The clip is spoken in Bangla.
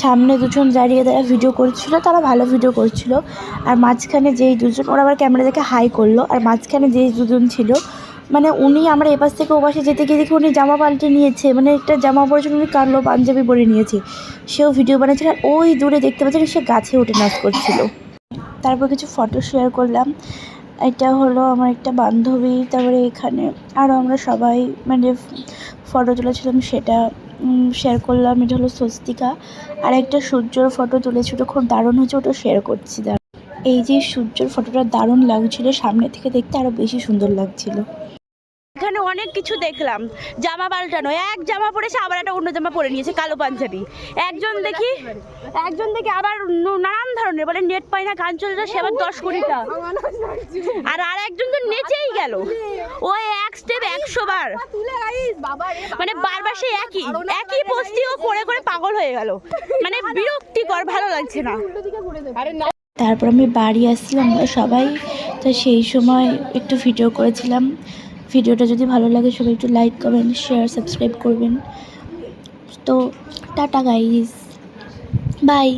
সামনে দুজন দাঁড়িয়ে ভিডিও করছিল, তারা ভালো ভিডিও করছিল। আর মাঝখানে যেই দুজন, ওরা আবার ক্যামেরা দেখে হাই করলো, আর মাঝখানে যেই দুজন ছিল মানে উনি, আমরা এপাশ থেকে ওপাশে যেতে গিয়ে দেখি উনি জামা পাল্টে নিয়েছে, মানে একটা জামা পরেছিল, উনি কালো পাঞ্জাবি পরে নিয়েছে, সেও ভিডিও বানাচ্ছিল। আর ওই দূরে দেখতে পাচ্ছেন সে গাছে উঠে নাচ করছিল। তারপর কিছু ফটো শেয়ার করলাম। এটা হলো আমার একটা বান্ধবী, তারপরে এখানে আরও আমরা সবাই মানে ফটো তুলেছিলাম, সেটা শেয়ার করলাম। এটা হলো স্বস্তিকা। আর একটা সূর্যর ফটো তুলেছি, ওটা খুব দারুণ হয়েছে, ওটা শেয়ার করছি। এই যে সূর্যর ফটোটা দারুণ লাগছিল, সামনে থেকে দেখতে আরও বেশি সুন্দর লাগছিল। এখানে অনেক কিছু দেখলাম, জামা পাল্টানো, এক জামা পরেছে আবার একটা অন্য জামা পরে নিয়েছে, কালো পাঞ্জাবি। একজন দেখি আবার নানান ধরনের, বলে নেট পাই না, গান চলছে, সে আবার 10 কোটিটা। আর একজন তো নেচেই গেল, ওই এক স্টেপ 100 বার, মানে বারবার সেই একই পোস্টিও করে করে পাগল হয়ে গেল, মানে বিরক্তিকর, ভালো লাগছে না। তারপর আমি বাড়ি আসছিলাম আমরা সবাই, তো সেই সময় একটু ভিডিও করেছিলাম। ভিডিওটা যদি ভালো লাগে সবাই একটু লাইক, কমেন্ট, শেয়ার, সাবস্ক্রাইব করবেন। তো টাটা গাইস, বাই।